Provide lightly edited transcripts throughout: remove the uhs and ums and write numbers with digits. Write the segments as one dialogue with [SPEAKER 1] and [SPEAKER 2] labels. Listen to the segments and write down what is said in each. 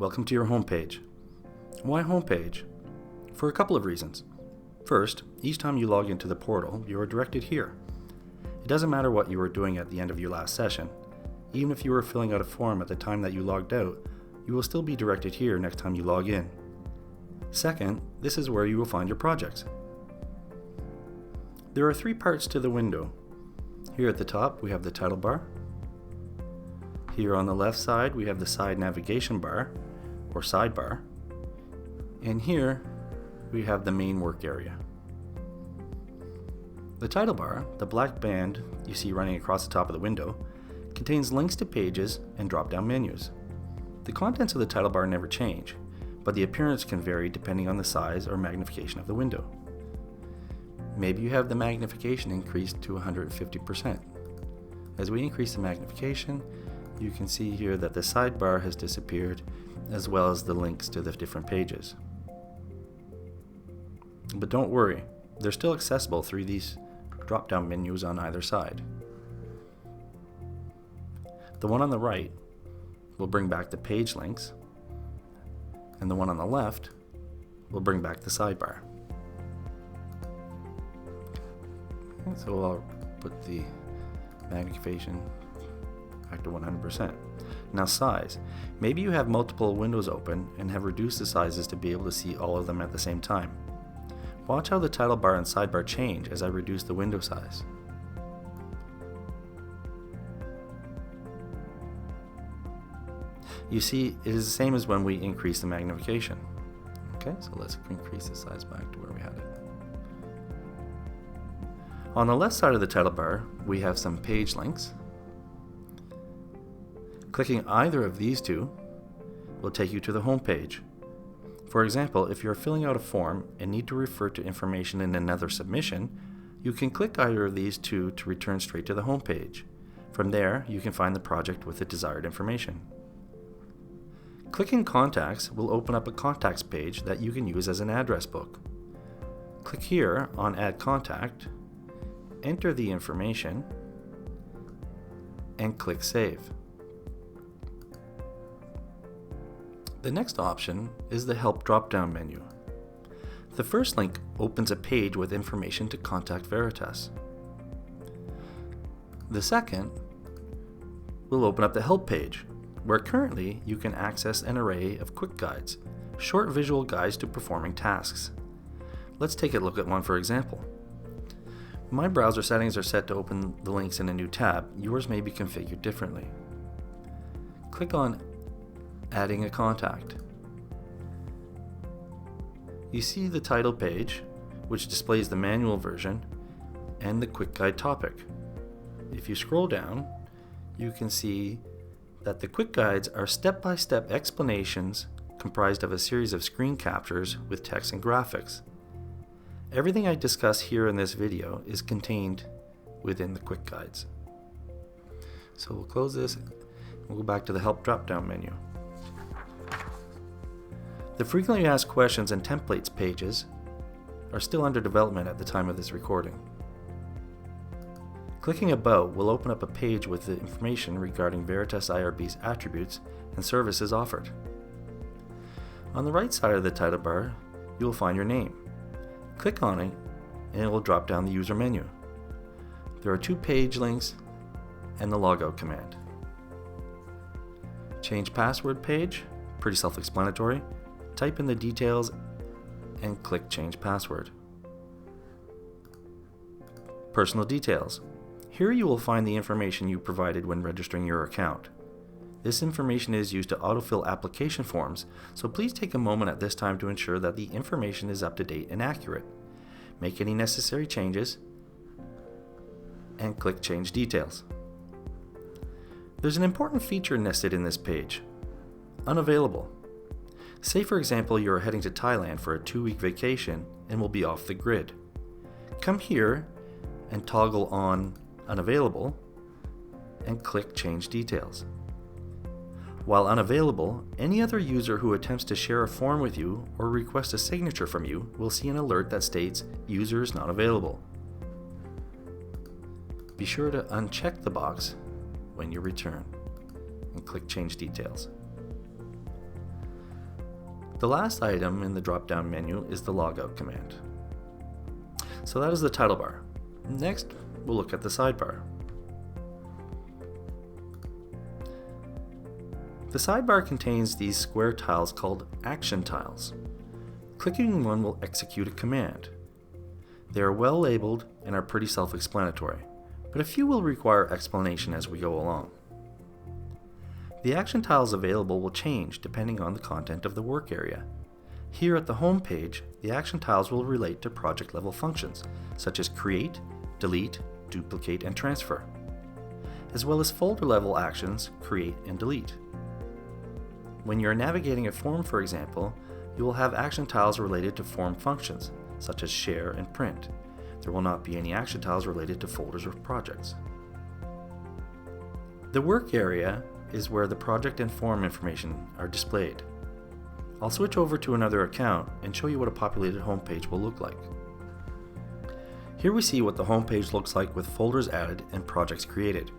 [SPEAKER 1] welcome to your homepage. Why homepage? For a couple of reasons. First, each time you log into the portal, you are directed here. It doesn't matter what you were doing at the end of your last session. Even if you were filling out a form at the time that you logged out, you will still be directed here next time you log in. Second, this is where you will find your projects. There are 3 parts to the window. Here at the top, we have the title bar. Here on the left side, we have the side navigation bar, or sidebar. And here, we have the main work area. The title bar, the black band you see running across the top of the window, contains links to pages and drop-down menus. The contents of the title bar never change, but the appearance can vary depending on the size or magnification of the window. Maybe you have the magnification increased to 150%. As we increase the magnification, you can see here that the sidebar has disappeared, as well as the links to the different pages. But don't worry, they're still accessible through these drop-down menus on either side. The one on the right will bring back the page links, and the one on the left will bring back the sidebar. So I'll put the magnification back to 100%. Now size. Maybe you have multiple windows open and have reduced the sizes to be able to see all of them at the same time. Watch how the title bar and sidebar change as I reduce the window size. You see, it is the same as when we increase the magnification. Okay, so let's increase the size back to where we had it. On the left side of the title bar, we have some page links. Clicking either of these two will take you to the home page. For example, if you're filling out a form and need to refer to information in another submission, you can click either of these two to return straight to the home page. From there, you can find the project with the desired information. Clicking Contacts will open up a contacts page that you can use as an address book. Click here on Add Contact, enter the information, and click Save. The next option is the Help drop-down menu. The first link opens a page with information to contact Veritas. The second will open up the Help page, where currently you can access an array of quick guides, short visual guides to performing tasks. Let's take a look at one for example. My browser settings are set to open the links in a new tab. Yours may be configured differently. Click on Adding a Contact. You see the title page, which displays the manual version, and the quick guide topic. If you scroll down, you can see that the quick guides are step-by-step explanations comprised of a series of screen captures with text and graphics. Everything I discuss here in this video is contained within the quick guides. So we'll close this and we'll go back to the Help drop-down menu. The frequently asked questions and templates pages are still under development at the time of this recording. Clicking About will open up a page with the information regarding Veritas IRB's attributes and services offered. On the right side of the title bar, you will find your name. Click on it and it will drop down the user menu. There are 2 page links and the logout command. Change password page, pretty self-explanatory. Type in the details and click Change Password. Personal details. Here you will find the information you provided when registering your account. This information is used to autofill application forms, so please take a moment at this time to ensure that the information is up to date and accurate. Make any necessary changes and click Change Details. There's an important feature nested in this page. Unavailable. Say for example you are heading to Thailand for a 2-week vacation and will be off the grid. Come here and toggle on Unavailable and click Change Details. While unavailable, any other user who attempts to share a form with you or request a signature from you will see an alert that states User is not available. Be sure to uncheck the box when you return and click Change Details. The last item in the drop-down menu is the logout command. So that is the title bar. Next, we'll look at the sidebar. The sidebar contains these square tiles called action tiles. Clicking one will execute a command. They are well labeled and are pretty self-explanatory, but a few will require explanation as we go along. The action tiles available will change depending on the content of the work area. Here at the home page, the action tiles will relate to project level functions, such as create, delete, duplicate, and transfer, as well as folder level actions, create and delete. When you are navigating a form, for example, you will have action tiles related to form functions, such as share and print. There will not be any action tiles related to folders or projects. The work area is where the project and form information are displayed. I'll switch over to another account and show you what a populated homepage will look like. Here we see what the homepage looks like with folders added and projects created.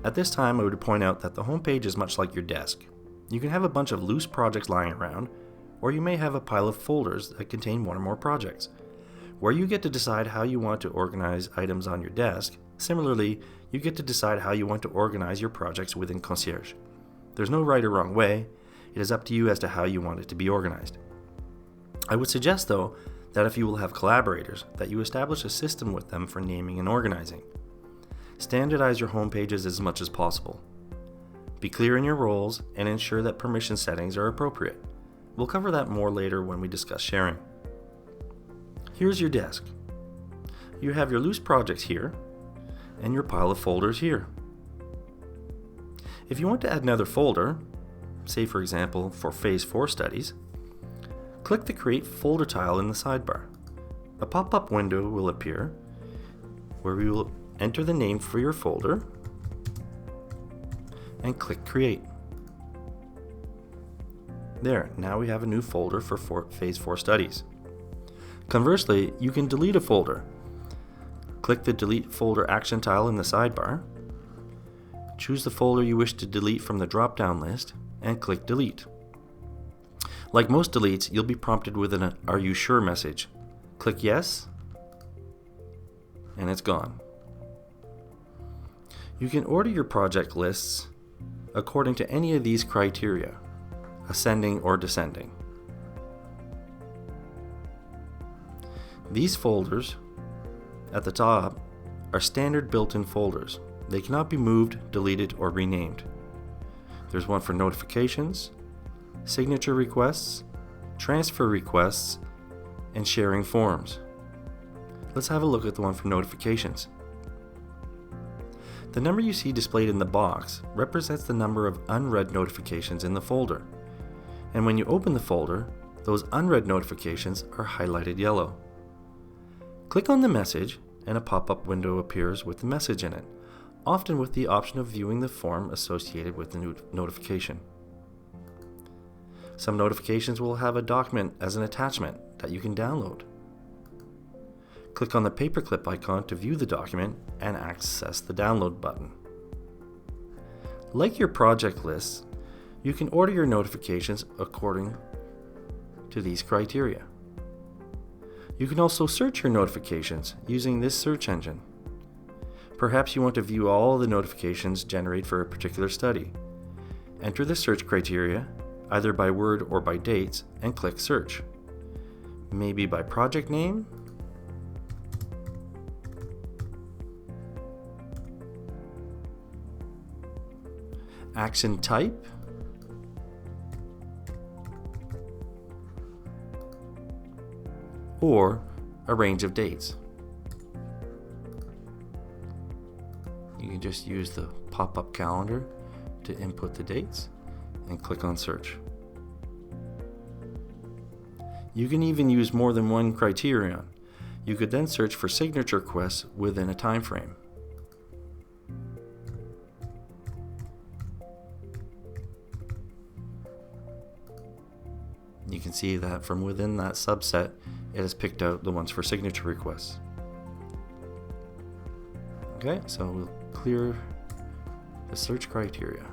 [SPEAKER 1] At this time, I would point out that the homepage is much like your desk. You can have a bunch of loose projects lying around, or you may have a pile of folders that contain one or more projects. Where you get to decide how you want to organize items on your desk, similarly, you get to decide how you want to organize your projects within Concierge. There's no right or wrong way, it is up to you as to how you want it to be organized. I would suggest, though, that if you will have collaborators, that you establish a system with them for naming and organizing. Standardize your home pages as much as possible. Be clear in your roles and ensure that permission settings are appropriate. We'll cover that more later when we discuss sharing. Here's your desk. You have your loose projects here and your pile of folders here. If you want to add another folder, say for example for Phase 4 studies, click the Create Folder tile in the sidebar. A pop-up window will appear where we will enter the name for your folder and click Create. There, now we have a new folder for Phase 4 studies. Conversely, you can delete a folder. Click the Delete Folder action tile in the sidebar. Choose the folder you wish to delete from the drop-down list and click Delete. Like most deletes, you'll be prompted with an "Are you sure?" message. Click Yes, and it's gone. You can order your project lists according to any of these criteria, ascending or descending. These folders at the top are standard built-in folders. They cannot be moved, deleted, or renamed. There's one for notifications, signature requests, transfer requests, and sharing forms. Let's have a look at the one for notifications. The number you see displayed in the box represents the number of unread notifications in the folder. And when you open the folder, those unread notifications are highlighted yellow. Click on the message and a pop-up window appears with the message in it, often with the option of viewing the form associated with the notification. Some notifications will have a document as an attachment that you can download. Click on the paperclip icon to view the document and access the download button. Like your project lists, you can order your notifications according to these criteria. You can also search your notifications using this search engine. Perhaps you want to view all the notifications generated for a particular study. Enter the search criteria, either by word or by dates, and click Search. Maybe by project name, action type, or a range of dates. You can just use the pop-up calendar to input the dates and click on Search. You can even use more than one criterion. You could then search for signature requests within a time frame. You can see that from within that subset, it has picked out the ones for signature requests. Okay, so we'll clear the search criteria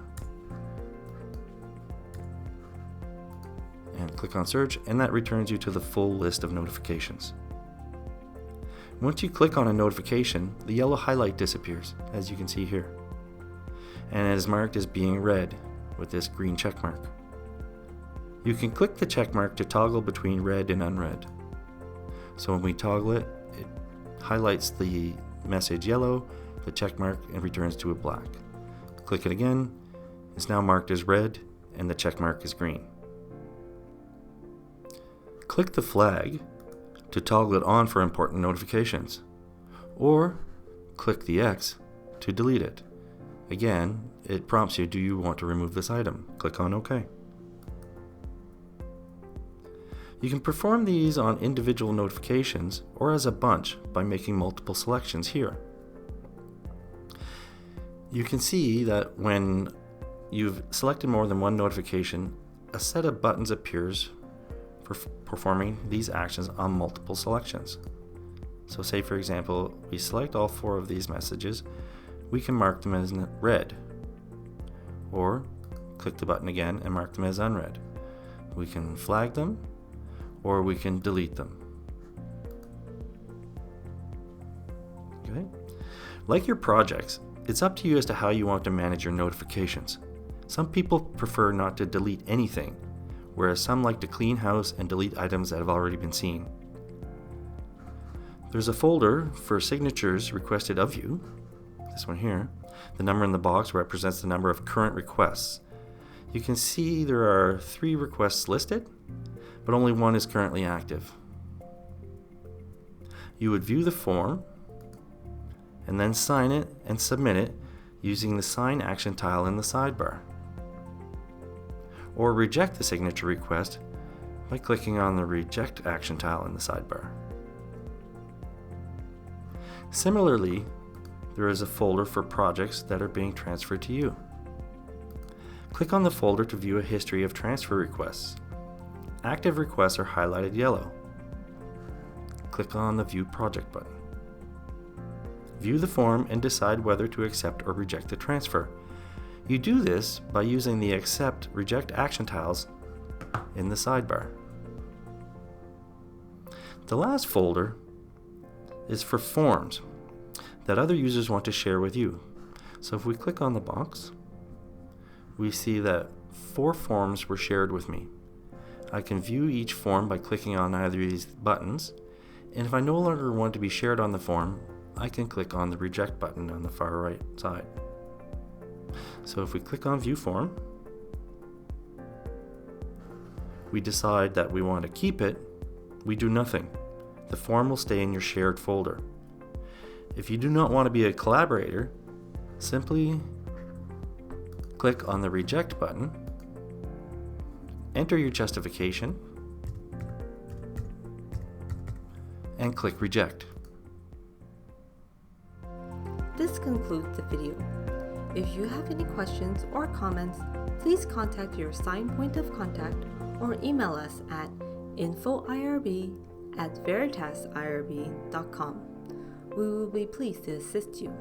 [SPEAKER 1] and click on search, and that returns you to the full list of notifications. Once you click on a notification, the yellow highlight disappears, as you can see here, and it is marked as being read with this green check mark. You can click the check mark to toggle between read and unread. So when we toggle it, it highlights the message yellow, the check mark, and returns to it black. Click it again, it's now marked as red, and the check mark is green. Click the flag to toggle it on for important notifications, or click the X to delete it. Again, it prompts you, do you want to remove this item? Click on OK. You can perform these on individual notifications or as a bunch by making multiple selections here. You can see that when you've selected more than one notification, a set of buttons appears for performing these actions on multiple selections. So say for example, we select all 4 of these messages, we can mark them as read, or click the button again and mark them as unread. We can flag them, or we can delete them. Okay. Like your projects, it's up to you as to how you want to manage your notifications. Some people prefer not to delete anything, whereas some like to clean house and delete items that have already been seen. There's a folder for signatures requested of you, this one here. The number in the box represents the number of current requests. You can see there are 3 requests listed, but only 1 is currently active. You would view the form and then sign it and submit it using the Sign Action tile in the sidebar. Or reject the signature request by clicking on the Reject Action tile in the sidebar. Similarly, there is a folder for projects that are being transferred to you. Click on the folder to view a history of transfer requests. Active requests are highlighted yellow. Click on the View Project button. View the form and decide whether to accept or reject the transfer. You do this by using the Accept, Reject Action tiles in the sidebar. The last folder is for forms that other users want to share with you. So if we click on the box, we see that 4 forms were shared with me. I can view each form by clicking on either of these buttons, and if I no longer want to be shared on the form, I can click on the Reject button on the far right side. So if we click on View Form, we decide that we want to keep it, we do nothing. The form will stay in your shared folder. If you do not want to be a collaborator, simply click on the Reject button, enter your justification, and click Reject.
[SPEAKER 2] This concludes the video. If you have any questions or comments, please contact your assigned point of contact or email us at infoirb@veritasirb.com. We will be pleased to assist you.